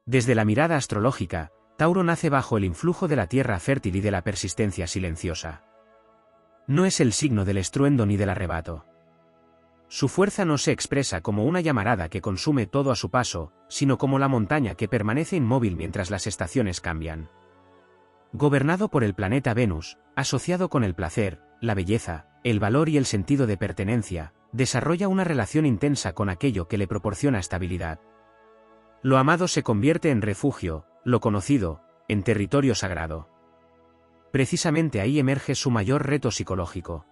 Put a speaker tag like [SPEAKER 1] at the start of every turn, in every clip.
[SPEAKER 1] Desde la mirada astrológica, Tauro nace bajo el influjo de la tierra fértil y de la persistencia silenciosa. No es el signo del estruendo ni del arrebato. Su fuerza no se expresa como una llamarada que consume todo a su paso, sino como la montaña que permanece inmóvil mientras las estaciones cambian. Gobernado por el planeta Venus, asociado con el placer, la belleza, el valor y el sentido de pertenencia, desarrolla una relación intensa con aquello que le proporciona estabilidad. Lo amado se convierte en refugio, lo conocido, en territorio sagrado. Precisamente ahí emerge su mayor reto psicológico.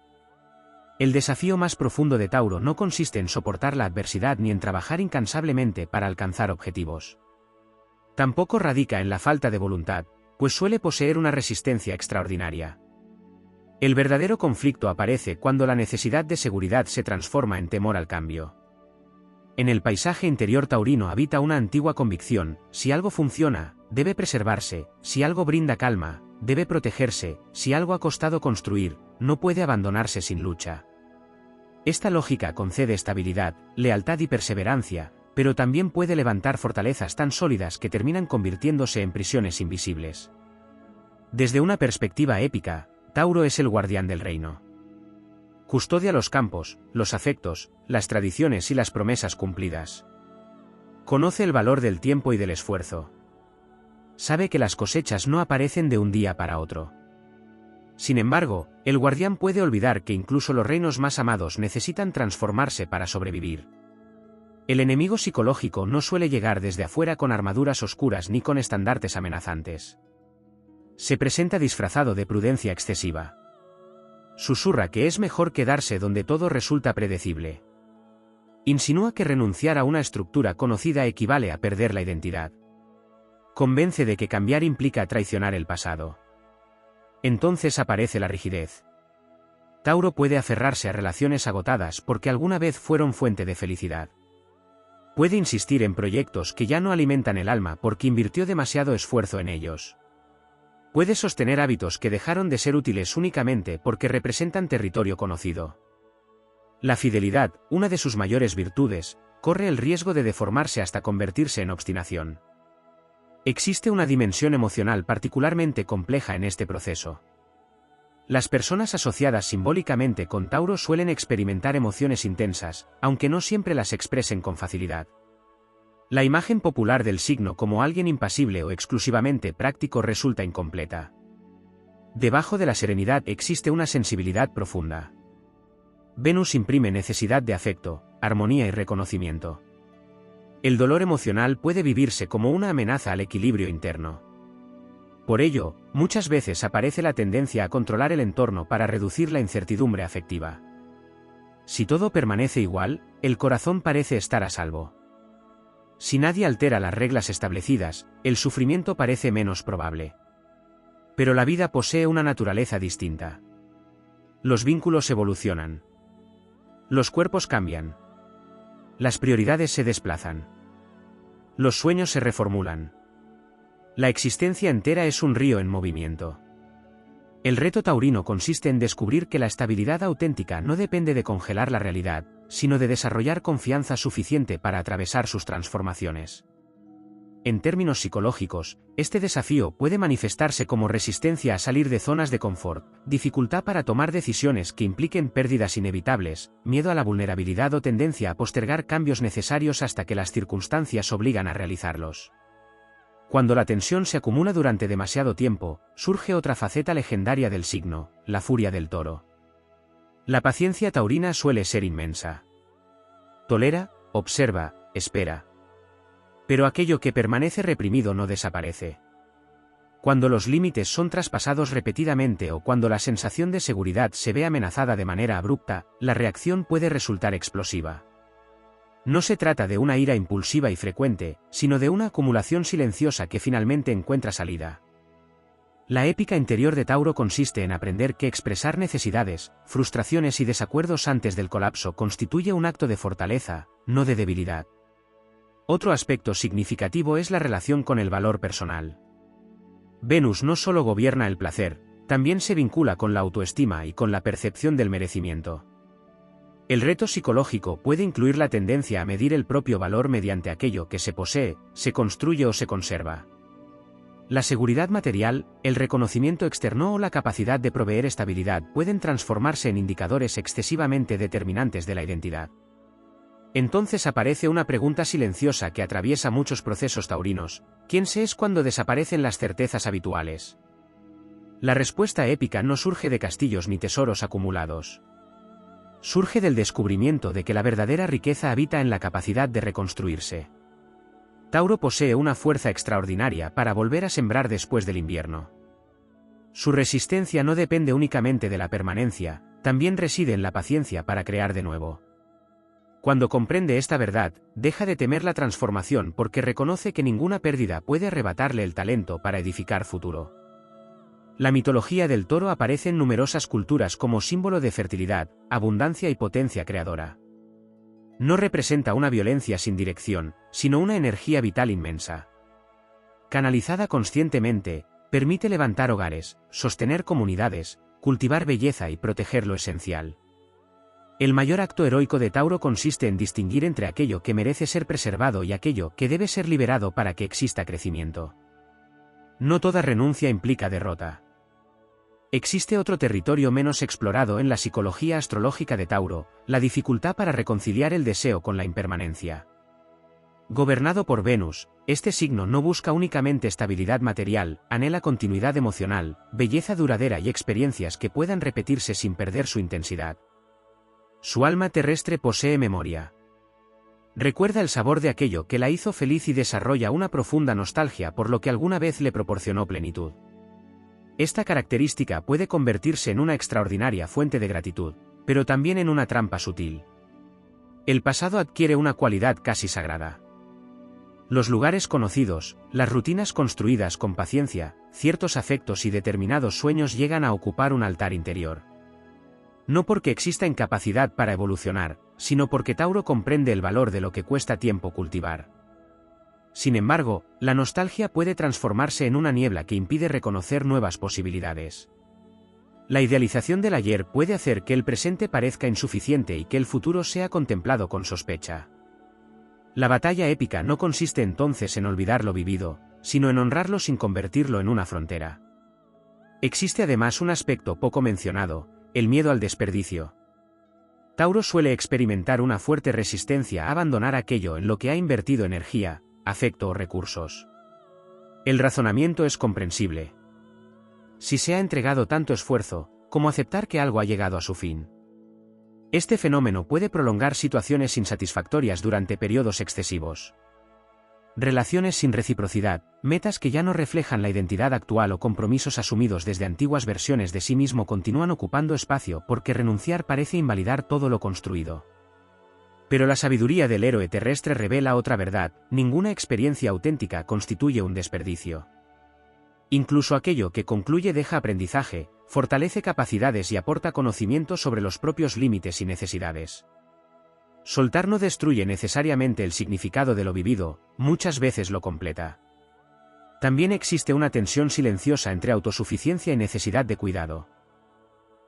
[SPEAKER 1] El desafío más profundo de Tauro no consiste en soportar la adversidad ni en trabajar incansablemente para alcanzar objetivos. Tampoco radica en la falta de voluntad, pues suele poseer una resistencia extraordinaria. El verdadero conflicto aparece cuando la necesidad de seguridad se transforma en temor al cambio. En el paisaje interior taurino habita una antigua convicción: si algo funciona, debe preservarse; si algo brinda calma, debe protegerse; si algo ha costado construir, no puede abandonarse sin lucha. Esta lógica concede estabilidad, lealtad y perseverancia, pero también puede levantar fortalezas tan sólidas que terminan convirtiéndose en prisiones invisibles. Desde una perspectiva épica, Tauro es el guardián del reino. Custodia los campos, los afectos, las tradiciones y las promesas cumplidas. Conoce el valor del tiempo y del esfuerzo. Sabe que las cosechas no aparecen de un día para otro. Sin embargo, el guardián puede olvidar que incluso los reinos más amados necesitan transformarse para sobrevivir. El enemigo psicológico no suele llegar desde afuera con armaduras oscuras ni con estandartes amenazantes. Se presenta disfrazado de prudencia excesiva. Susurra que es mejor quedarse donde todo resulta predecible. Insinúa que renunciar a una estructura conocida equivale a perder la identidad. Convence de que cambiar implica traicionar el pasado. Entonces aparece la rigidez. Tauro puede aferrarse a relaciones agotadas porque alguna vez fueron fuente de felicidad. Puede insistir en proyectos que ya no alimentan el alma porque invirtió demasiado esfuerzo en ellos. Puede sostener hábitos que dejaron de ser útiles únicamente porque representan territorio conocido. La fidelidad, una de sus mayores virtudes, corre el riesgo de deformarse hasta convertirse en obstinación. Existe una dimensión emocional particularmente compleja en este proceso. Las personas asociadas simbólicamente con Tauro suelen experimentar emociones intensas, aunque no siempre las expresen con facilidad. La imagen popular del signo como alguien impasible o exclusivamente práctico resulta incompleta. Debajo de la serenidad existe una sensibilidad profunda. Venus imprime necesidad de afecto, armonía y reconocimiento. El dolor emocional puede vivirse como una amenaza al equilibrio interno. Por ello, muchas veces aparece la tendencia a controlar el entorno para reducir la incertidumbre afectiva. Si todo permanece igual, el corazón parece estar a salvo. Si nadie altera las reglas establecidas, el sufrimiento parece menos probable. Pero la vida posee una naturaleza distinta. Los vínculos evolucionan. Los cuerpos cambian. Las prioridades se desplazan. Los sueños se reformulan. La existencia entera es un río en movimiento. El reto taurino consiste en descubrir que la estabilidad auténtica no depende de congelar la realidad, sino de desarrollar confianza suficiente para atravesar sus transformaciones. En términos psicológicos, este desafío puede manifestarse como resistencia a salir de zonas de confort, dificultad para tomar decisiones que impliquen pérdidas inevitables, miedo a la vulnerabilidad o tendencia a postergar cambios necesarios hasta que las circunstancias obligan a realizarlos. Cuando la tensión se acumula durante demasiado tiempo, surge otra faceta legendaria del signo, la furia del toro. La paciencia taurina suele ser inmensa. Tolera, observa, espera. Pero aquello que permanece reprimido no desaparece. Cuando los límites son traspasados repetidamente o cuando la sensación de seguridad se ve amenazada de manera abrupta, la reacción puede resultar explosiva. No se trata de una ira impulsiva y frecuente, sino de una acumulación silenciosa que finalmente encuentra salida. La épica interior de Tauro consiste en aprender que expresar necesidades, frustraciones y desacuerdos antes del colapso constituye un acto de fortaleza, no de debilidad. Otro aspecto significativo es la relación con el valor personal. Venus no solo gobierna el placer, también se vincula con la autoestima y con la percepción del merecimiento. El reto psicológico puede incluir la tendencia a medir el propio valor mediante aquello que se posee, se construye o se conserva. La seguridad material, el reconocimiento externo o la capacidad de proveer estabilidad pueden transformarse en indicadores excesivamente determinantes de la identidad. Entonces aparece una pregunta silenciosa que atraviesa muchos procesos taurinos: ¿quién se es cuando desaparecen las certezas habituales? La respuesta épica no surge de castillos ni tesoros acumulados. Surge del descubrimiento de que la verdadera riqueza habita en la capacidad de reconstruirse. Tauro posee una fuerza extraordinaria para volver a sembrar después del invierno. Su resistencia no depende únicamente de la permanencia, también reside en la paciencia para crear de nuevo. Cuando comprende esta verdad, deja de temer la transformación porque reconoce que ninguna pérdida puede arrebatarle el talento para edificar futuro. La mitología del toro aparece en numerosas culturas como símbolo de fertilidad, abundancia y potencia creadora. No representa una violencia sin dirección, sino una energía vital inmensa. Canalizada conscientemente, permite levantar hogares, sostener comunidades, cultivar belleza y proteger lo esencial. El mayor acto heroico de Tauro consiste en distinguir entre aquello que merece ser preservado y aquello que debe ser liberado para que exista crecimiento. No toda renuncia implica derrota. Existe otro territorio menos explorado en la psicología astrológica de Tauro: la dificultad para reconciliar el deseo con la impermanencia. Gobernado por Venus, este signo no busca únicamente estabilidad material, anhela continuidad emocional, belleza duradera y experiencias que puedan repetirse sin perder su intensidad. Su alma terrestre posee memoria. Recuerda el sabor de aquello que la hizo feliz y desarrolla una profunda nostalgia por lo que alguna vez le proporcionó plenitud. Esta característica puede convertirse en una extraordinaria fuente de gratitud, pero también en una trampa sutil. El pasado adquiere una cualidad casi sagrada. Los lugares conocidos, las rutinas construidas con paciencia, ciertos afectos y determinados sueños llegan a ocupar un altar interior. No porque exista incapacidad para evolucionar, sino porque Tauro comprende el valor de lo que cuesta tiempo cultivar. Sin embargo, la nostalgia puede transformarse en una niebla que impide reconocer nuevas posibilidades. La idealización del ayer puede hacer que el presente parezca insuficiente y que el futuro sea contemplado con sospecha. La batalla épica no consiste entonces en olvidar lo vivido, sino en honrarlo sin convertirlo en una frontera. Existe además un aspecto poco mencionado: el miedo al desperdicio. Tauro suele experimentar una fuerte resistencia a abandonar aquello en lo que ha invertido energía, afecto o recursos. El razonamiento es comprensible. Si se ha entregado tanto esfuerzo, ¿cómo aceptar que algo ha llegado a su fin? Este fenómeno puede prolongar situaciones insatisfactorias durante periodos excesivos. Relaciones sin reciprocidad, metas que ya no reflejan la identidad actual o compromisos asumidos desde antiguas versiones de sí mismo continúan ocupando espacio porque renunciar parece invalidar todo lo construido. Pero la sabiduría del héroe terrestre revela otra verdad: ninguna experiencia auténtica constituye un desperdicio. Incluso aquello que concluye deja aprendizaje, fortalece capacidades y aporta conocimiento sobre los propios límites y necesidades. Soltar no destruye necesariamente el significado de lo vivido, muchas veces lo completa. También existe una tensión silenciosa entre autosuficiencia y necesidad de cuidado.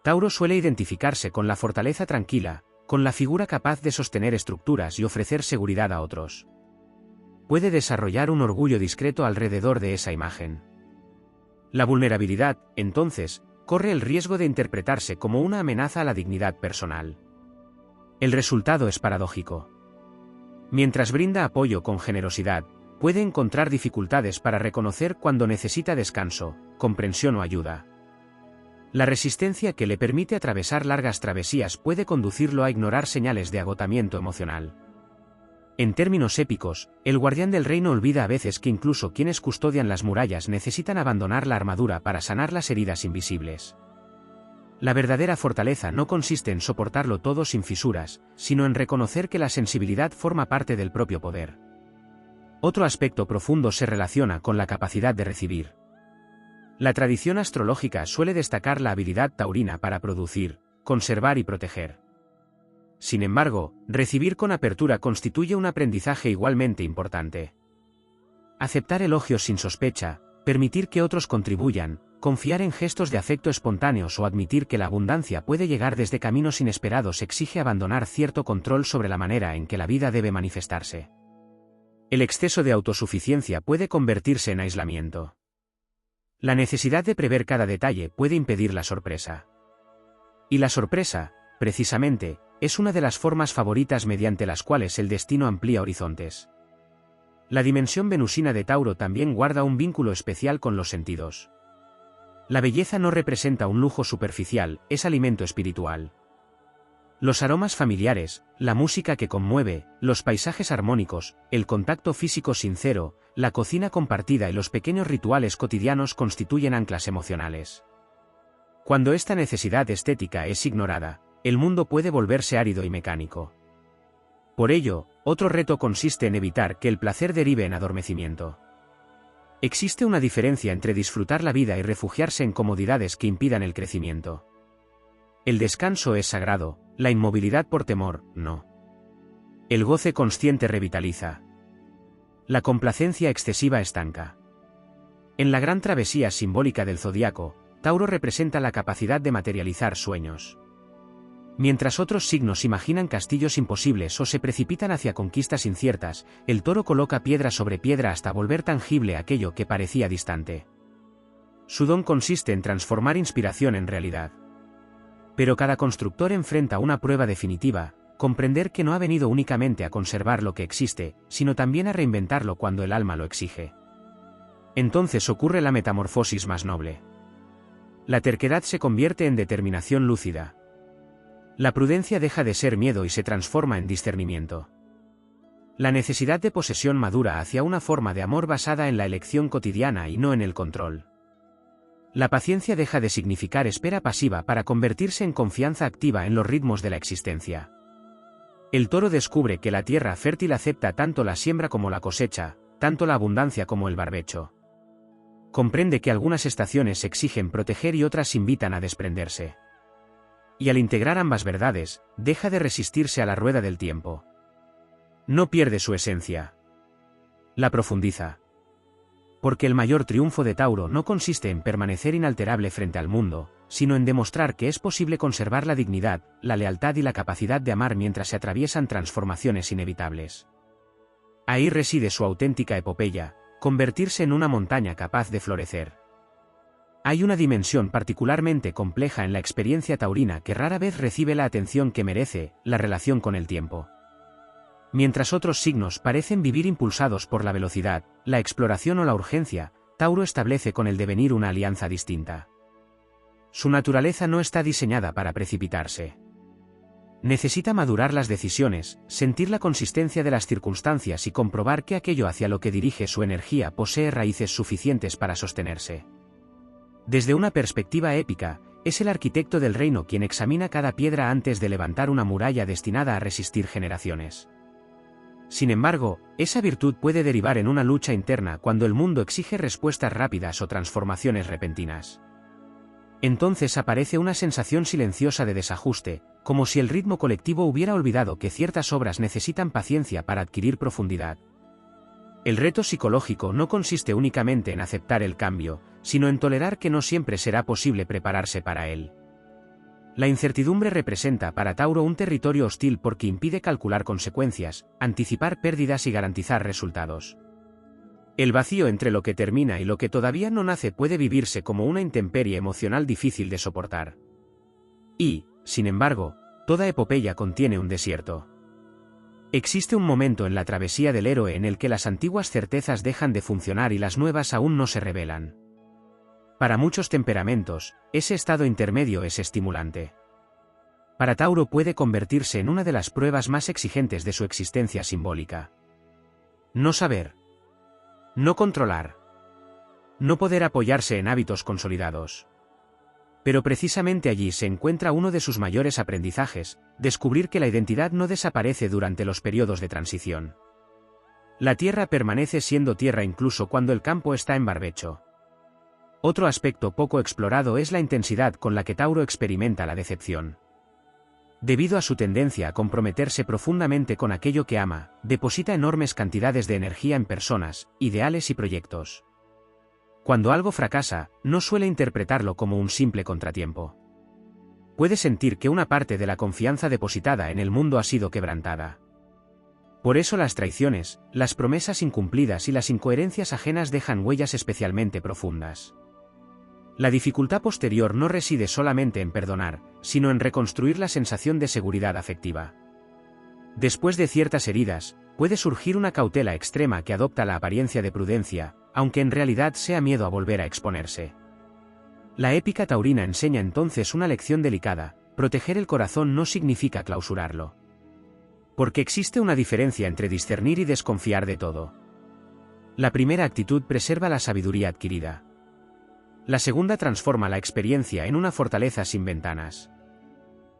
[SPEAKER 1] Tauro suele identificarse con la fortaleza tranquila, con la figura capaz de sostener estructuras y ofrecer seguridad a otros. Puede desarrollar un orgullo discreto alrededor de esa imagen. La vulnerabilidad, entonces, corre el riesgo de interpretarse como una amenaza a la dignidad personal. El resultado es paradójico. Mientras brinda apoyo con generosidad, puede encontrar dificultades para reconocer cuando necesita descanso, comprensión o ayuda. La resistencia que le permite atravesar largas travesías puede conducirlo a ignorar señales de agotamiento emocional. En términos épicos, el guardián del reino olvida a veces que incluso quienes custodian las murallas necesitan abandonar la armadura para sanar las heridas invisibles. La verdadera fortaleza no consiste en soportarlo todo sin fisuras, sino en reconocer que la sensibilidad forma parte del propio poder. Otro aspecto profundo se relaciona con la capacidad de recibir. La tradición astrológica suele destacar la habilidad taurina para producir, conservar y proteger. Sin embargo, recibir con apertura constituye un aprendizaje igualmente importante. Aceptar elogios sin sospecha, permitir que otros contribuyan, confiar en gestos de afecto espontáneos o admitir que la abundancia puede llegar desde caminos inesperados exige abandonar cierto control sobre la manera en que la vida debe manifestarse. El exceso de autosuficiencia puede convertirse en aislamiento. La necesidad de prever cada detalle puede impedir la sorpresa. Y la sorpresa, precisamente, es una de las formas favoritas mediante las cuales el destino amplía horizontes. La dimensión venusina de Tauro también guarda un vínculo especial con los sentidos. La belleza no representa un lujo superficial, es alimento espiritual. Los aromas familiares, la música que conmueve, los paisajes armónicos, el contacto físico sincero, la cocina compartida y los pequeños rituales cotidianos constituyen anclas emocionales. Cuando esta necesidad estética es ignorada, el mundo puede volverse árido y mecánico. Por ello, otro reto consiste en evitar que el placer derive en adormecimiento. Existe una diferencia entre disfrutar la vida y refugiarse en comodidades que impidan el crecimiento. El descanso es sagrado, la inmovilidad por temor, no. El goce consciente revitaliza. La complacencia excesiva estanca. En la gran travesía simbólica del zodiaco, Tauro representa la capacidad de materializar sueños. Mientras otros signos imaginan castillos imposibles o se precipitan hacia conquistas inciertas, el Toro coloca piedra sobre piedra hasta volver tangible aquello que parecía distante. Su don consiste en transformar inspiración en realidad. Pero cada constructor enfrenta una prueba definitiva: comprender que no ha venido únicamente a conservar lo que existe, sino también a reinventarlo cuando el alma lo exige. Entonces ocurre la metamorfosis más noble. La terquedad se convierte en determinación lúcida. La prudencia deja de ser miedo y se transforma en discernimiento. La necesidad de posesión madura hacia una forma de amor basada en la elección cotidiana y no en el control. La paciencia deja de significar espera pasiva para convertirse en confianza activa en los ritmos de la existencia. El Toro descubre que la tierra fértil acepta tanto la siembra como la cosecha, tanto la abundancia como el barbecho. Comprende que algunas estaciones exigen proteger y otras invitan a desprenderse. Y al integrar ambas verdades, deja de resistirse a la rueda del tiempo. No pierde su esencia. La profundiza. Porque el mayor triunfo de Tauro no consiste en permanecer inalterable frente al mundo, sino en demostrar que es posible conservar la dignidad, la lealtad y la capacidad de amar mientras se atraviesan transformaciones inevitables. Ahí reside su auténtica epopeya: convertirse en una montaña capaz de florecer. Hay una dimensión particularmente compleja en la experiencia taurina que rara vez recibe la atención que merece: la relación con el tiempo. Mientras otros signos parecen vivir impulsados por la velocidad, la exploración o la urgencia, Tauro establece con el devenir una alianza distinta. Su naturaleza no está diseñada para precipitarse. Necesita madurar las decisiones, sentir la consistencia de las circunstancias y comprobar que aquello hacia lo que dirige su energía posee raíces suficientes para sostenerse. Desde una perspectiva épica, es el arquitecto del reino quien examina cada piedra antes de levantar una muralla destinada a resistir generaciones. Sin embargo, esa virtud puede derivar en una lucha interna cuando el mundo exige respuestas rápidas o transformaciones repentinas. Entonces aparece una sensación silenciosa de desajuste, como si el ritmo colectivo hubiera olvidado que ciertas obras necesitan paciencia para adquirir profundidad. El reto psicológico no consiste únicamente en aceptar el cambio, sino en tolerar que no siempre será posible prepararse para él. La incertidumbre representa para Tauro un territorio hostil porque impide calcular consecuencias, anticipar pérdidas y garantizar resultados. El vacío entre lo que termina y lo que todavía no nace puede vivirse como una intemperie emocional difícil de soportar. Y, sin embargo, toda epopeya contiene un desierto. Existe un momento en la travesía del héroe en el que las antiguas certezas dejan de funcionar y las nuevas aún no se revelan. Para muchos temperamentos, ese estado intermedio es estimulante. Para Tauro puede convertirse en una de las pruebas más exigentes de su existencia simbólica. No saber. No controlar. No poder apoyarse en hábitos consolidados. Pero precisamente allí se encuentra uno de sus mayores aprendizajes: descubrir que la identidad no desaparece durante los periodos de transición. La tierra permanece siendo tierra incluso cuando el campo está en barbecho. Otro aspecto poco explorado es la intensidad con la que Tauro experimenta la decepción. Debido a su tendencia a comprometerse profundamente con aquello que ama, deposita enormes cantidades de energía en personas, ideales y proyectos. Cuando algo fracasa, no suele interpretarlo como un simple contratiempo. Puede sentir que una parte de la confianza depositada en el mundo ha sido quebrantada. Por eso las traiciones, las promesas incumplidas y las incoherencias ajenas dejan huellas especialmente profundas. La dificultad posterior no reside solamente en perdonar, sino en reconstruir la sensación de seguridad afectiva. Después de ciertas heridas, puede surgir una cautela extrema que adopta la apariencia de prudencia, aunque en realidad sea miedo a volver a exponerse. La épica taurina enseña entonces una lección delicada: proteger el corazón no significa clausurarlo. Porque existe una diferencia entre discernir y desconfiar de todo. La primera actitud preserva la sabiduría adquirida. La segunda transforma la experiencia en una fortaleza sin ventanas.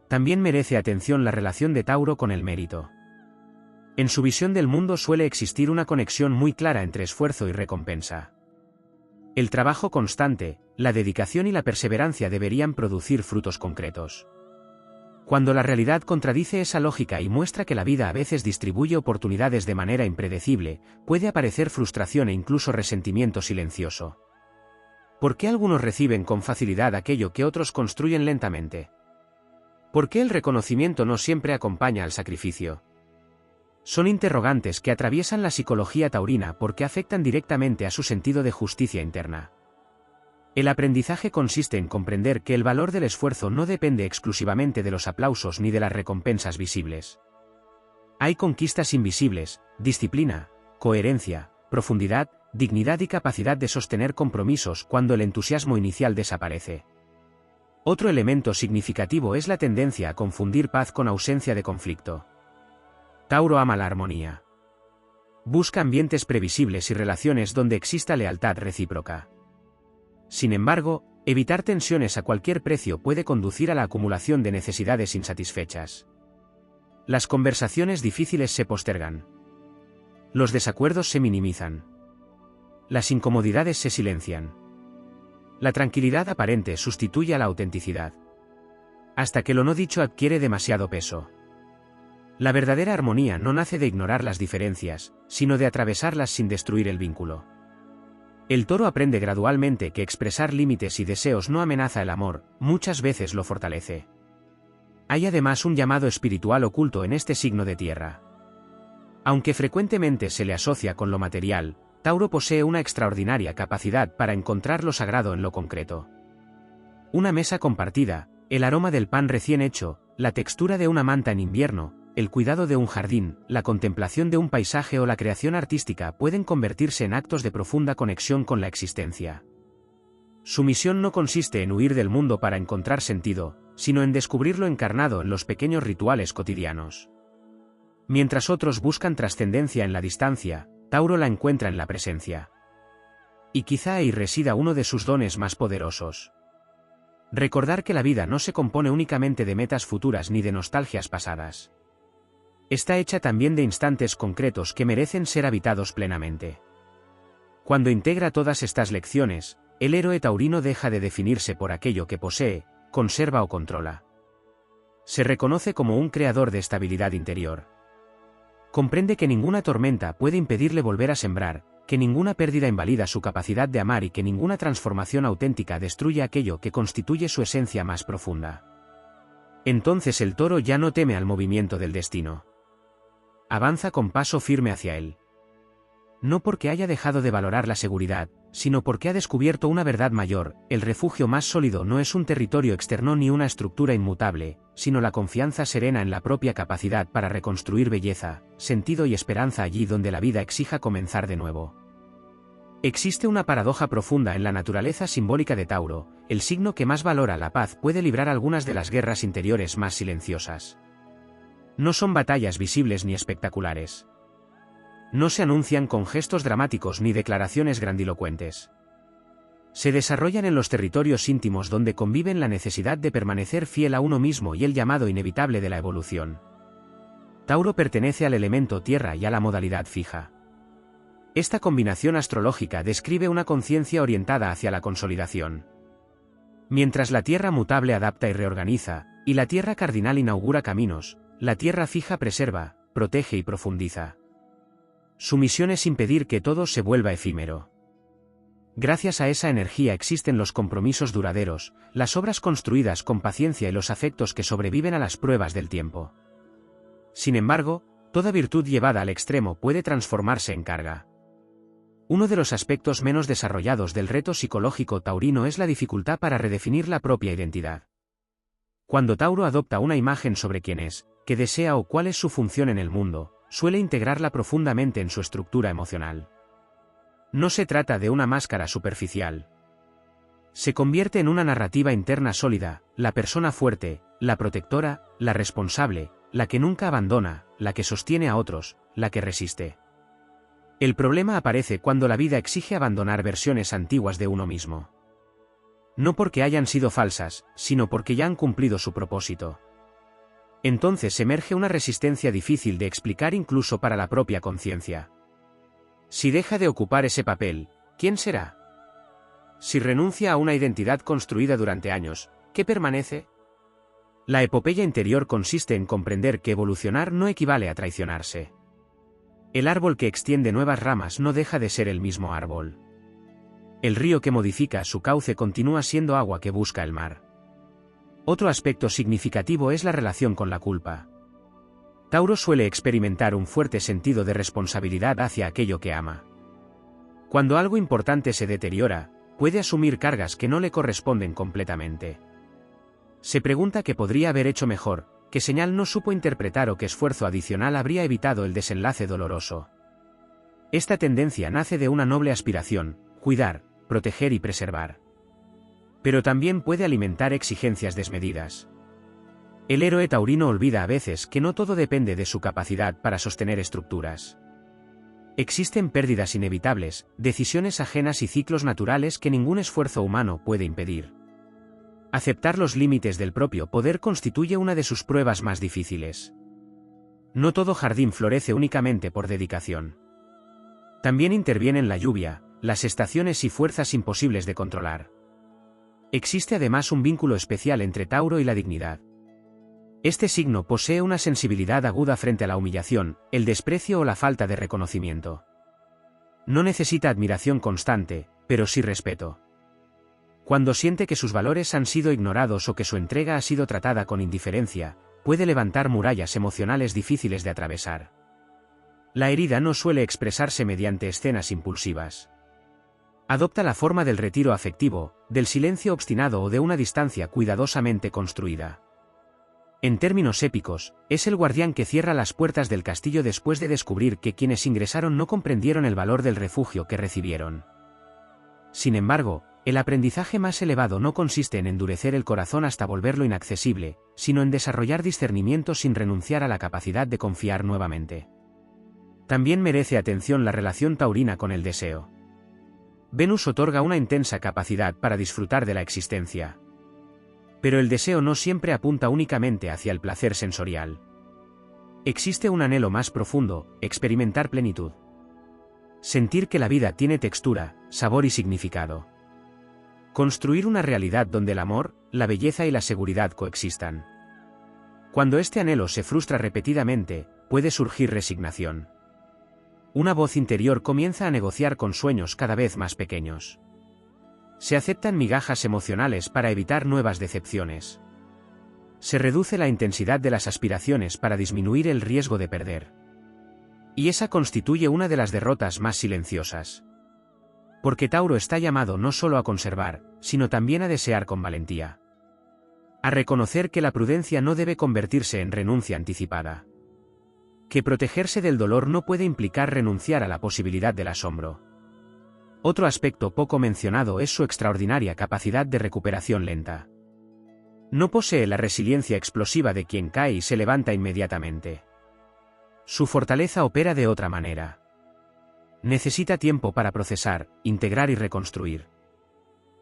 [SPEAKER 1] También merece atención la relación de Tauro con el mérito. En su visión del mundo suele existir una conexión muy clara entre esfuerzo y recompensa. El trabajo constante, la dedicación y la perseverancia deberían producir frutos concretos. Cuando la realidad contradice esa lógica y muestra que la vida a veces distribuye oportunidades de manera impredecible, puede aparecer frustración e incluso resentimiento silencioso. ¿Por qué algunos reciben con facilidad aquello que otros construyen lentamente? ¿Por qué el reconocimiento no siempre acompaña al sacrificio? Son interrogantes que atraviesan la psicología taurina porque afectan directamente a su sentido de justicia interna. El aprendizaje consiste en comprender que el valor del esfuerzo no depende exclusivamente de los aplausos ni de las recompensas visibles. Hay conquistas invisibles: disciplina, coherencia, profundidad, dignidad y capacidad de sostener compromisos cuando el entusiasmo inicial desaparece. Otro elemento significativo es la tendencia a confundir paz con ausencia de conflicto. Tauro ama la armonía. Busca ambientes previsibles y relaciones donde exista lealtad recíproca. Sin embargo, evitar tensiones a cualquier precio puede conducir a la acumulación de necesidades insatisfechas. Las conversaciones difíciles se postergan. Los desacuerdos se minimizan. Las incomodidades se silencian. La tranquilidad aparente sustituye a la autenticidad. Hasta que lo no dicho adquiere demasiado peso. La verdadera armonía no nace de ignorar las diferencias, sino de atravesarlas sin destruir el vínculo. El toro aprende gradualmente que expresar límites y deseos no amenaza el amor, muchas veces lo fortalece. Hay además un llamado espiritual oculto en este signo de tierra. Aunque frecuentemente se le asocia con lo material, Tauro posee una extraordinaria capacidad para encontrar lo sagrado en lo concreto. Una mesa compartida, el aroma del pan recién hecho, la textura de una manta en invierno, el cuidado de un jardín, la contemplación de un paisaje o la creación artística pueden convertirse en actos de profunda conexión con la existencia. Su misión no consiste en huir del mundo para encontrar sentido, sino en descubrirlo encarnado en los pequeños rituales cotidianos. Mientras otros buscan trascendencia en la distancia, Tauro la encuentra en la presencia. Y quizá ahí resida uno de sus dones más poderosos. Recordar que la vida no se compone únicamente de metas futuras ni de nostalgias pasadas. Está hecha también de instantes concretos que merecen ser habitados plenamente. Cuando integra todas estas lecciones, el héroe taurino deja de definirse por aquello que posee, conserva o controla. Se reconoce como un creador de estabilidad interior. Comprende que ninguna tormenta puede impedirle volver a sembrar, que ninguna pérdida invalida su capacidad de amar y que ninguna transformación auténtica destruye aquello que constituye su esencia más profunda. Entonces el toro ya no teme al movimiento del destino. Avanza con paso firme hacia él. No porque haya dejado de valorar la seguridad, sino porque ha descubierto una verdad mayor: el refugio más sólido no es un territorio externo ni una estructura inmutable, sino la confianza serena en la propia capacidad para reconstruir belleza, sentido y esperanza allí donde la vida exija comenzar de nuevo. Existe una paradoja profunda en la naturaleza simbólica de Tauro: el signo que más valora la paz puede librar algunas de las guerras interiores más silenciosas. No son batallas visibles ni espectaculares. No se anuncian con gestos dramáticos ni declaraciones grandilocuentes. Se desarrollan en los territorios íntimos donde conviven la necesidad de permanecer fiel a uno mismo y el llamado inevitable de la evolución. Tauro pertenece al elemento tierra y a la modalidad fija. Esta combinación astrológica describe una conciencia orientada hacia la consolidación. Mientras la tierra mutable adapta y reorganiza, y la tierra cardinal inaugura caminos, la tierra fija preserva, protege y profundiza. Su misión es impedir que todo se vuelva efímero. Gracias a esa energía existen los compromisos duraderos, las obras construidas con paciencia y los afectos que sobreviven a las pruebas del tiempo. Sin embargo, toda virtud llevada al extremo puede transformarse en carga. Uno de los aspectos menos desarrollados del reto psicológico taurino es la dificultad para redefinir la propia identidad. Cuando Tauro adopta una imagen sobre quién es, qué desea o cuál es su función en el mundo, suele integrarla profundamente en su estructura emocional. No se trata de una máscara superficial. Se convierte en una narrativa interna sólida, la persona fuerte, la protectora, la responsable, la que nunca abandona, la que sostiene a otros, la que resiste. El problema aparece cuando la vida exige abandonar versiones antiguas de uno mismo. No porque hayan sido falsas, sino porque ya han cumplido su propósito. Entonces emerge una resistencia difícil de explicar incluso para la propia conciencia. Si deja de ocupar ese papel, ¿quién será? Si renuncia a una identidad construida durante años, ¿qué permanece? La epopeya interior consiste en comprender que evolucionar no equivale a traicionarse. El árbol que extiende nuevas ramas no deja de ser el mismo árbol. El río que modifica su cauce continúa siendo agua que busca el mar. Otro aspecto significativo es la relación con la culpa. Tauro suele experimentar un fuerte sentido de responsabilidad hacia aquello que ama. Cuando algo importante se deteriora, puede asumir cargas que no le corresponden completamente. Se pregunta qué podría haber hecho mejor, qué señal no supo interpretar o qué esfuerzo adicional habría evitado el desenlace doloroso. Esta tendencia nace de una noble aspiración: cuidar, proteger y preservar. Pero también puede alimentar exigencias desmedidas. El héroe taurino olvida a veces que no todo depende de su capacidad para sostener estructuras. Existen pérdidas inevitables, decisiones ajenas y ciclos naturales que ningún esfuerzo humano puede impedir. Aceptar los límites del propio poder constituye una de sus pruebas más difíciles. No todo jardín florece únicamente por dedicación. También intervienen la lluvia, las estaciones y fuerzas imposibles de controlar. Existe además un vínculo especial entre Tauro y la dignidad. Este signo posee una sensibilidad aguda frente a la humillación, el desprecio o la falta de reconocimiento. No necesita admiración constante, pero sí respeto. Cuando siente que sus valores han sido ignorados o que su entrega ha sido tratada con indiferencia, puede levantar murallas emocionales difíciles de atravesar. La herida no suele expresarse mediante escenas impulsivas. Adopta la forma del retiro afectivo, del silencio obstinado o de una distancia cuidadosamente construida. En términos épicos, es el guardián que cierra las puertas del castillo después de descubrir que quienes ingresaron no comprendieron el valor del refugio que recibieron. Sin embargo, el aprendizaje más elevado no consiste en endurecer el corazón hasta volverlo inaccesible, sino en desarrollar discernimiento sin renunciar a la capacidad de confiar nuevamente. También merece atención la relación taurina con el deseo. Venus otorga una intensa capacidad para disfrutar de la existencia. Pero el deseo no siempre apunta únicamente hacia el placer sensorial. Existe un anhelo más profundo: experimentar plenitud. Sentir que la vida tiene textura, sabor y significado. Construir una realidad donde el amor, la belleza y la seguridad coexistan. Cuando este anhelo se frustra repetidamente, puede surgir resignación. Una voz interior comienza a negociar con sueños cada vez más pequeños. Se aceptan migajas emocionales para evitar nuevas decepciones. Se reduce la intensidad de las aspiraciones para disminuir el riesgo de perder. Y esa constituye una de las derrotas más silenciosas. Porque Tauro está llamado no solo a conservar, sino también a desear con valentía. A reconocer que la prudencia no debe convertirse en renuncia anticipada. Que protegerse del dolor no puede implicar renunciar a la posibilidad del asombro. Otro aspecto poco mencionado es su extraordinaria capacidad de recuperación lenta. No posee la resiliencia explosiva de quien cae y se levanta inmediatamente. Su fortaleza opera de otra manera. Necesita tiempo para procesar, integrar y reconstruir.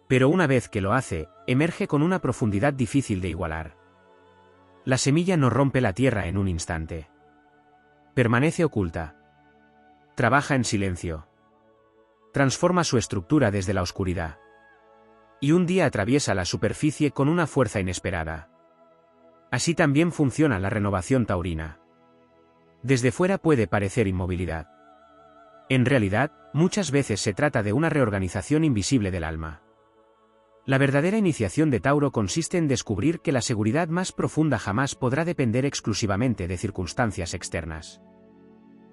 [SPEAKER 1] Pero una vez que lo hace, emerge con una profundidad difícil de igualar. La semilla no rompe la tierra en un instante. Permanece oculta. Trabaja en silencio. Transforma su estructura desde la oscuridad. Y un día atraviesa la superficie con una fuerza inesperada. Así también funciona la renovación taurina. Desde fuera puede parecer inmovilidad. En realidad, muchas veces se trata de una reorganización invisible del alma. La verdadera iniciación de Tauro consiste en descubrir que la seguridad más profunda jamás podrá depender exclusivamente de circunstancias externas.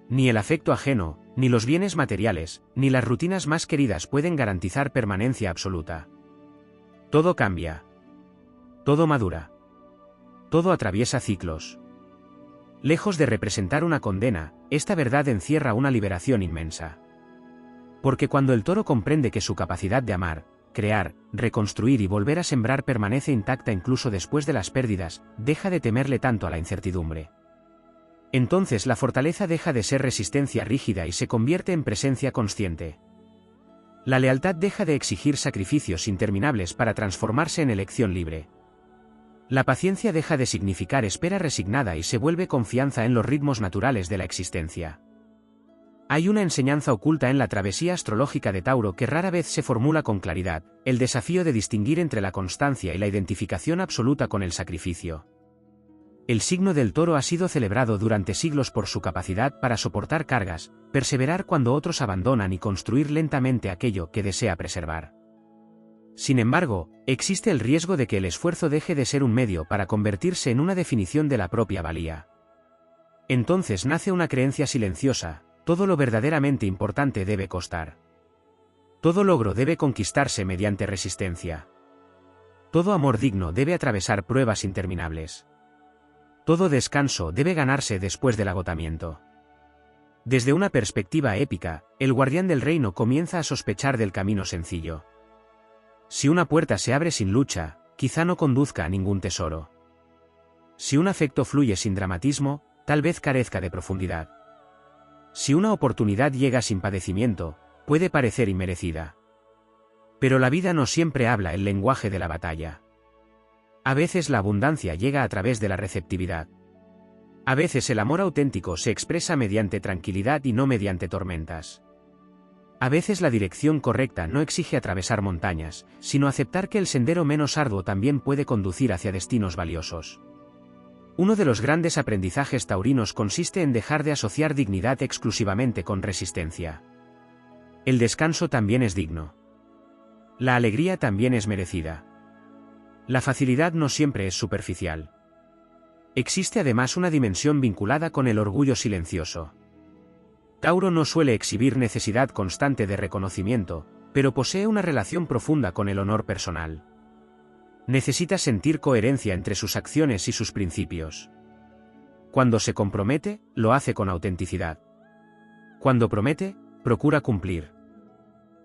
[SPEAKER 1] Ni el afecto ajeno, ni los bienes materiales, ni las rutinas más queridas pueden garantizar permanencia absoluta. Todo cambia. Todo madura. Todo atraviesa ciclos. Lejos de representar una condena, esta verdad encierra una liberación inmensa. Porque cuando el toro comprende que su capacidad de amar, crear, reconstruir y volver a sembrar permanece intacta incluso después de las pérdidas, deja de temerle tanto a la incertidumbre. Entonces la fortaleza deja de ser resistencia rígida y se convierte en presencia consciente. La lealtad deja de exigir sacrificios interminables para transformarse en elección libre. La paciencia deja de significar espera resignada y se vuelve confianza en los ritmos naturales de la existencia. Hay una enseñanza oculta en la travesía astrológica de Tauro que rara vez se formula con claridad, el desafío de distinguir entre la constancia y la identificación absoluta con el sacrificio. El signo del toro ha sido celebrado durante siglos por su capacidad para soportar cargas, perseverar cuando otros abandonan y construir lentamente aquello que desea preservar. Sin embargo, existe el riesgo de que el esfuerzo deje de ser un medio para convertirse en una definición de la propia valía. Entonces nace una creencia silenciosa: todo lo verdaderamente importante debe costar. Todo logro debe conquistarse mediante resistencia. Todo amor digno debe atravesar pruebas interminables. Todo descanso debe ganarse después del agotamiento. Desde una perspectiva épica, el guardián del reino comienza a sospechar del camino sencillo. Si una puerta se abre sin lucha, quizá no conduzca a ningún tesoro. Si un afecto fluye sin dramatismo, tal vez carezca de profundidad. Si una oportunidad llega sin padecimiento, puede parecer inmerecida. Pero la vida no siempre habla el lenguaje de la batalla. A veces la abundancia llega a través de la receptividad. A veces el amor auténtico se expresa mediante tranquilidad y no mediante tormentas. A veces la dirección correcta no exige atravesar montañas, sino aceptar que el sendero menos arduo también puede conducir hacia destinos valiosos. Uno de los grandes aprendizajes taurinos consiste en dejar de asociar dignidad exclusivamente con resistencia. El descanso también es digno. La alegría también es merecida. La facilidad no siempre es superficial. Existe además una dimensión vinculada con el orgullo silencioso. Tauro no suele exhibir necesidad constante de reconocimiento, pero posee una relación profunda con el honor personal. Necesita sentir coherencia entre sus acciones y sus principios. Cuando se compromete, lo hace con autenticidad. Cuando promete, procura cumplir.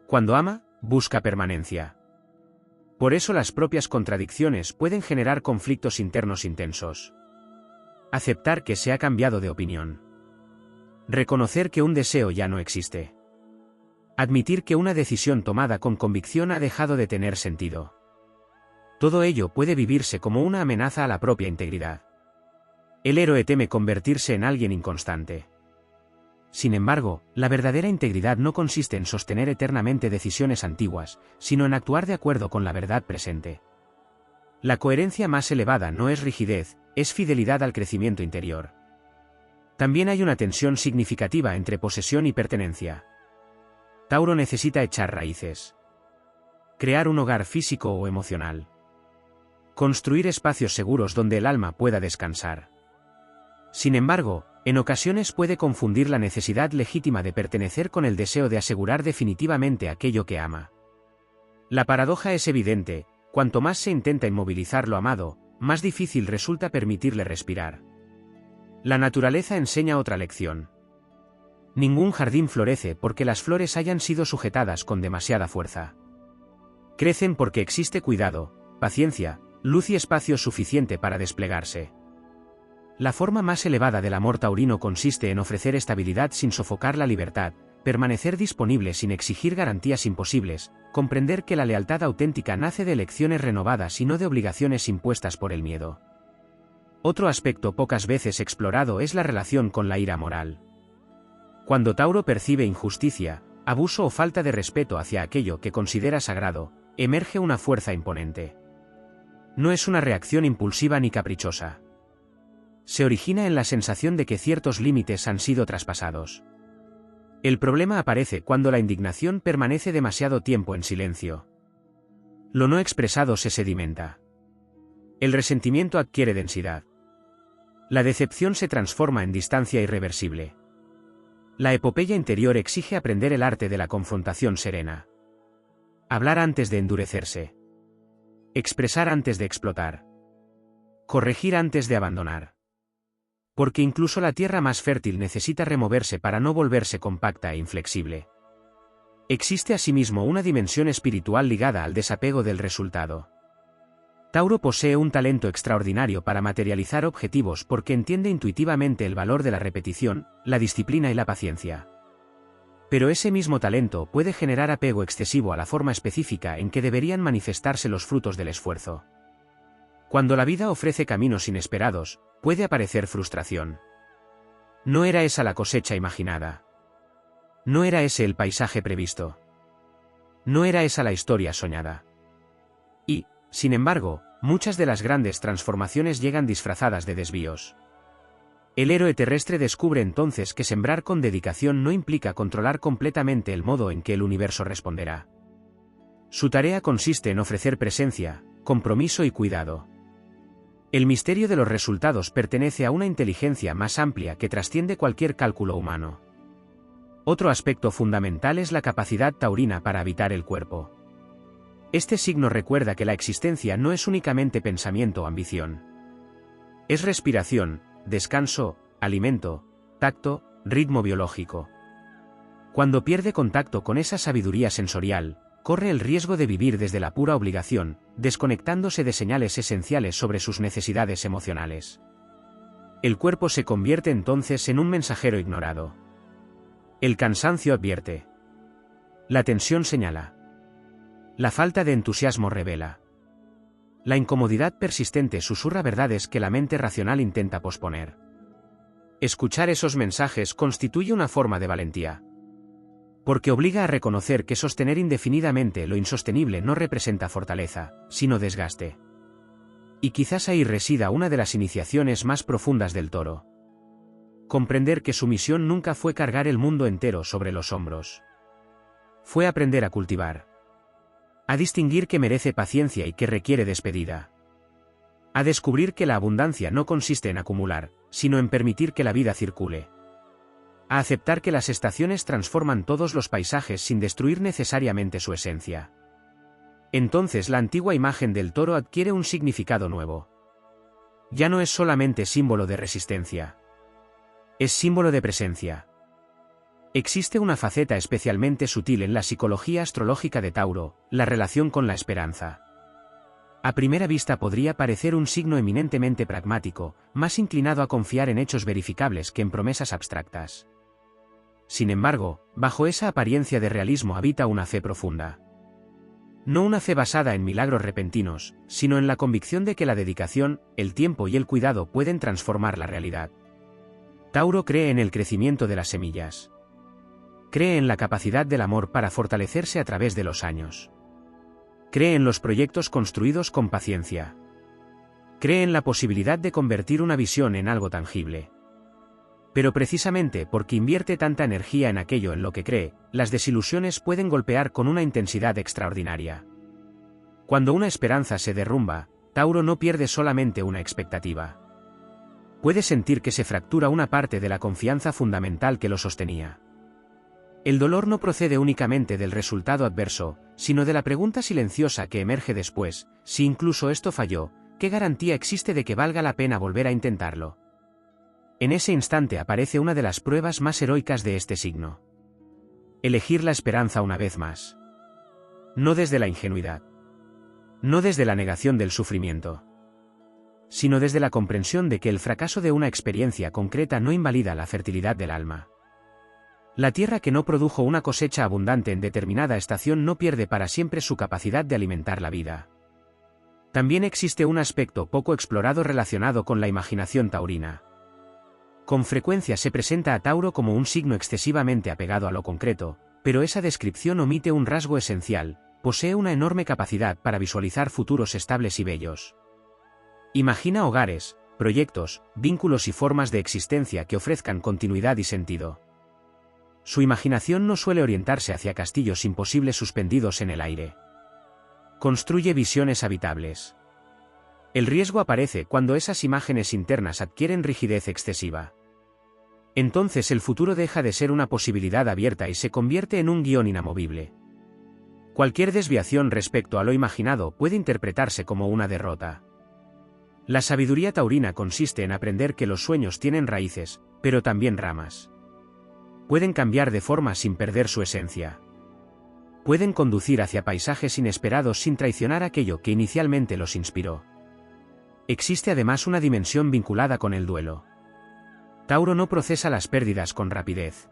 [SPEAKER 1] Cuando ama, busca permanencia. Por eso las propias contradicciones pueden generar conflictos internos intensos. Aceptar que se ha cambiado de opinión. Reconocer que un deseo ya no existe. Admitir que una decisión tomada con convicción ha dejado de tener sentido. Todo ello puede vivirse como una amenaza a la propia integridad. El héroe teme convertirse en alguien inconstante. Sin embargo, la verdadera integridad no consiste en sostener eternamente decisiones antiguas, sino en actuar de acuerdo con la verdad presente. La coherencia más elevada no es rigidez, es fidelidad al crecimiento interior. También hay una tensión significativa entre posesión y pertenencia. Tauro necesita echar raíces. Crear un hogar físico o emocional. Construir espacios seguros donde el alma pueda descansar. Sin embargo, en ocasiones puede confundir la necesidad legítima de pertenecer con el deseo de asegurar definitivamente aquello que ama. La paradoja es evidente: cuanto más se intenta inmovilizar lo amado, más difícil resulta permitirle respirar. La naturaleza enseña otra lección. Ningún jardín florece porque las flores hayan sido sujetadas con demasiada fuerza. Crecen porque existe cuidado, paciencia, luz y espacio suficiente para desplegarse. La forma más elevada del amor taurino consiste en ofrecer estabilidad sin sofocar la libertad, permanecer disponible sin exigir garantías imposibles, comprender que la lealtad auténtica nace de elecciones renovadas y no de obligaciones impuestas por el miedo. Otro aspecto pocas veces explorado es la relación con la ira moral. Cuando Tauro percibe injusticia, abuso o falta de respeto hacia aquello que considera sagrado, emerge una fuerza imponente. No es una reacción impulsiva ni caprichosa. Se origina en la sensación de que ciertos límites han sido traspasados. El problema aparece cuando la indignación permanece demasiado tiempo en silencio. Lo no expresado se sedimenta. El resentimiento adquiere densidad. La decepción se transforma en distancia irreversible. La epopeya interior exige aprender el arte de la confrontación serena. Hablar antes de endurecerse. Expresar antes de explotar. Corregir antes de abandonar. Porque incluso la tierra más fértil necesita removerse para no volverse compacta e inflexible. Existe asimismo una dimensión espiritual ligada al desapego del resultado. Tauro posee un talento extraordinario para materializar objetivos porque entiende intuitivamente el valor de la repetición, la disciplina y la paciencia. Pero ese mismo talento puede generar apego excesivo a la forma específica en que deberían manifestarse los frutos del esfuerzo. Cuando la vida ofrece caminos inesperados, puede aparecer frustración. No era esa la cosecha imaginada. No era ese el paisaje previsto. No era esa la historia soñada. Y, sin embargo, muchas de las grandes transformaciones llegan disfrazadas de desvíos. El héroe terrestre descubre entonces que sembrar con dedicación no implica controlar completamente el modo en que el universo responderá. Su tarea consiste en ofrecer presencia, compromiso y cuidado. El misterio de los resultados pertenece a una inteligencia más amplia que trasciende cualquier cálculo humano. Otro aspecto fundamental es la capacidad taurina para habitar el cuerpo. Este signo recuerda que la existencia no es únicamente pensamiento o ambición. Es respiración, descanso, alimento, tacto, ritmo biológico. Cuando pierde contacto con esa sabiduría sensorial, corre el riesgo de vivir desde la pura obligación, desconectándose de señales esenciales sobre sus necesidades emocionales. El cuerpo se convierte entonces en un mensajero ignorado. El cansancio advierte. La tensión señala. La falta de entusiasmo revela. La incomodidad persistente susurra verdades que la mente racional intenta posponer. Escuchar esos mensajes constituye una forma de valentía. Porque obliga a reconocer que sostener indefinidamente lo insostenible no representa fortaleza, sino desgaste. Y quizás ahí resida una de las iniciaciones más profundas del toro. Comprender que su misión nunca fue cargar el mundo entero sobre los hombros. Fue aprender a cultivar. A distinguir que merece paciencia y que requiere despedida. A descubrir que la abundancia no consiste en acumular, sino en permitir que la vida circule. A aceptar que las estaciones transforman todos los paisajes sin destruir necesariamente su esencia. Entonces la antigua imagen del toro adquiere un significado nuevo. Ya no es solamente símbolo de resistencia. Es símbolo de presencia. Existe una faceta especialmente sutil en la psicología astrológica de Tauro, la relación con la esperanza. A primera vista podría parecer un signo eminentemente pragmático, más inclinado a confiar en hechos verificables que en promesas abstractas. Sin embargo, bajo esa apariencia de realismo habita una fe profunda. No una fe basada en milagros repentinos, sino en la convicción de que la dedicación, el tiempo y el cuidado pueden transformar la realidad. Tauro cree en el crecimiento de las semillas. Cree en la capacidad del amor para fortalecerse a través de los años. Cree en los proyectos construidos con paciencia. Cree en la posibilidad de convertir una visión en algo tangible. Pero precisamente porque invierte tanta energía en aquello en lo que cree, las desilusiones pueden golpear con una intensidad extraordinaria. Cuando una esperanza se derrumba, Tauro no pierde solamente una expectativa. Puede sentir que se fractura una parte de la confianza fundamental que lo sostenía. El dolor no procede únicamente del resultado adverso, sino de la pregunta silenciosa que emerge después: si incluso esto falló, ¿qué garantía existe de que valga la pena volver a intentarlo? En ese instante aparece una de las pruebas más heroicas de este signo. Elegir la esperanza una vez más. No desde la ingenuidad. No desde la negación del sufrimiento. Sino desde la comprensión de que el fracaso de una experiencia concreta no invalida la fertilidad del alma. La tierra que no produjo una cosecha abundante en determinada estación no pierde para siempre su capacidad de alimentar la vida. También existe un aspecto poco explorado relacionado con la imaginación taurina. Con frecuencia se presenta a Tauro como un signo excesivamente apegado a lo concreto, pero esa descripción omite un rasgo esencial: posee una enorme capacidad para visualizar futuros estables y bellos. Imagina hogares, proyectos, vínculos y formas de existencia que ofrezcan continuidad y sentido. su imaginación no suele orientarse hacia castillos imposibles suspendidos en el aire. Construye visiones habitables. El riesgo aparece cuando esas imágenes internas adquieren rigidez excesiva. Entonces el futuro deja de ser una posibilidad abierta y se convierte en un guión inamovible. Cualquier desviación respecto a lo imaginado puede interpretarse como una derrota. La sabiduría taurina consiste en aprender que los sueños tienen raíces, pero también ramas. Pueden cambiar de forma sin perder su esencia. Pueden conducir hacia paisajes inesperados sin traicionar aquello que inicialmente los inspiró. Existe además una dimensión vinculada con el duelo. Tauro no procesa las pérdidas con rapidez.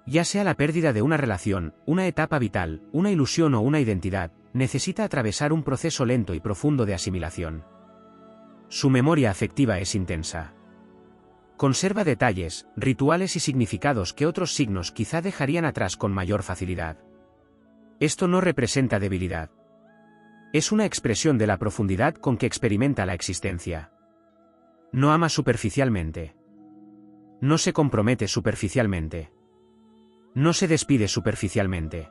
[SPEAKER 1] Ya sea la pérdida de una relación, una etapa vital, una ilusión o una identidad, necesita atravesar un proceso lento y profundo de asimilación. Su memoria afectiva es intensa. Conserva detalles, rituales y significados que otros signos quizá dejarían atrás con mayor facilidad. Esto no representa debilidad. Es una expresión de la profundidad con que experimenta la existencia. No ama superficialmente. No se compromete superficialmente. No se despide superficialmente.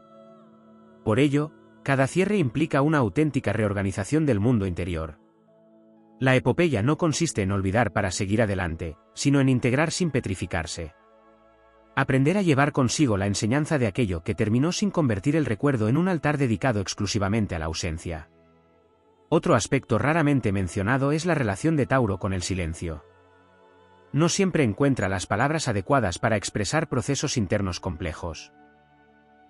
[SPEAKER 1] Por ello, cada cierre implica una auténtica reorganización del mundo interior. La epopeya no consiste en olvidar para seguir adelante, sino en integrar sin petrificarse. Aprender a llevar consigo la enseñanza de aquello que terminó sin convertir el recuerdo en un altar dedicado exclusivamente a la ausencia. Otro aspecto raramente mencionado es la relación de Tauro con el silencio. No siempre encuentra las palabras adecuadas para expresar procesos internos complejos.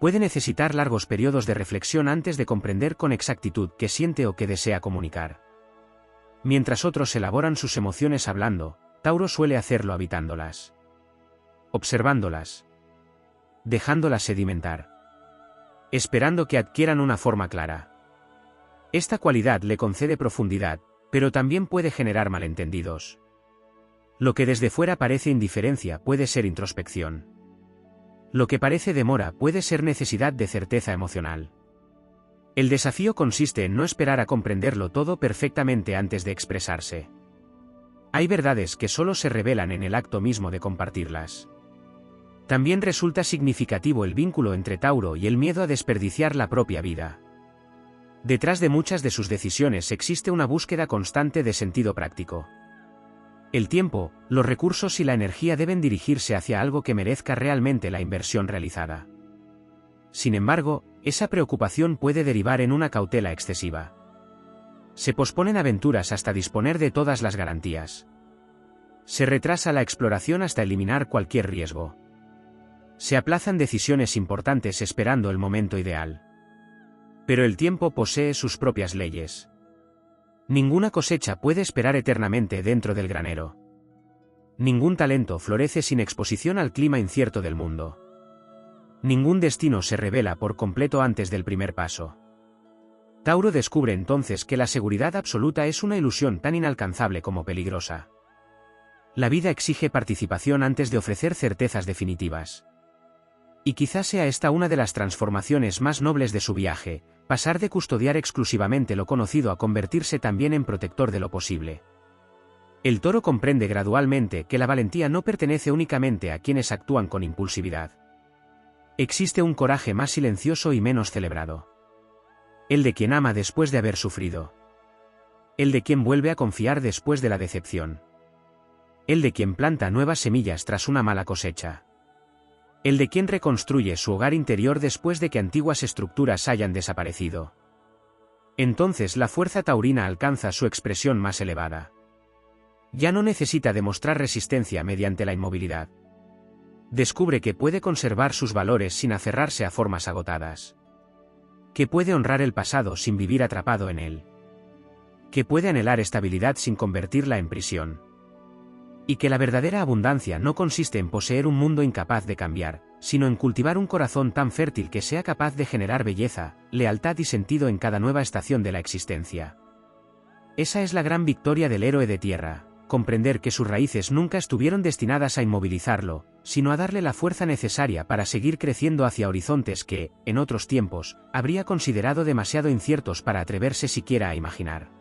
[SPEAKER 1] Puede necesitar largos periodos de reflexión antes de comprender con exactitud qué siente o qué desea comunicar. Mientras otros elaboran sus emociones hablando, Tauro suele hacerlo habitándolas. Observándolas. Dejándolas sedimentar. Esperando que adquieran una forma clara. Esta cualidad le concede profundidad, pero también puede generar malentendidos. Lo que desde fuera parece indiferencia puede ser introspección. Lo que parece demora puede ser necesidad de certeza emocional. El desafío consiste en no esperar a comprenderlo todo perfectamente antes de expresarse. Hay verdades que solo se revelan en el acto mismo de compartirlas. También resulta significativo el vínculo entre Tauro y el miedo a desperdiciar la propia vida. Detrás de muchas de sus decisiones existe una búsqueda constante de sentido práctico. El tiempo, los recursos y la energía deben dirigirse hacia algo que merezca realmente la inversión realizada. Sin embargo, esa preocupación puede derivar en una cautela excesiva. Se posponen aventuras hasta disponer de todas las garantías. Se retrasa la exploración hasta eliminar cualquier riesgo. Se aplazan decisiones importantes esperando el momento ideal. Pero el tiempo posee sus propias leyes. Ninguna cosecha puede esperar eternamente dentro del granero. Ningún talento florece sin exposición al clima incierto del mundo. Ningún destino se revela por completo antes del primer paso. Tauro descubre entonces que la seguridad absoluta es una ilusión tan inalcanzable como peligrosa. La vida exige participación antes de ofrecer certezas definitivas. Y quizás sea esta una de las transformaciones más nobles de su viaje, pasar de custodiar exclusivamente lo conocido a convertirse también en protector de lo posible. El toro comprende gradualmente que la valentía no pertenece únicamente a quienes actúan con impulsividad. Existe un coraje más silencioso y menos celebrado. El de quien ama después de haber sufrido. El de quien vuelve a confiar después de la decepción. El de quien planta nuevas semillas tras una mala cosecha. El de quien reconstruye su hogar interior después de que antiguas estructuras hayan desaparecido. Entonces la fuerza taurina alcanza su expresión más elevada. Ya no necesita demostrar resistencia mediante la inmovilidad. Descubre que puede conservar sus valores sin aferrarse a formas agotadas. Que puede honrar el pasado sin vivir atrapado en él. Que puede anhelar estabilidad sin convertirla en prisión. Y que la verdadera abundancia no consiste en poseer un mundo incapaz de cambiar, sino en cultivar un corazón tan fértil que sea capaz de generar belleza, lealtad y sentido en cada nueva estación de la existencia. Esa es la gran victoria del héroe de tierra, comprender que sus raíces nunca estuvieron destinadas a inmovilizarlo, sino a darle la fuerza necesaria para seguir creciendo hacia horizontes que, en otros tiempos, habría considerado demasiado inciertos para atreverse siquiera a imaginar.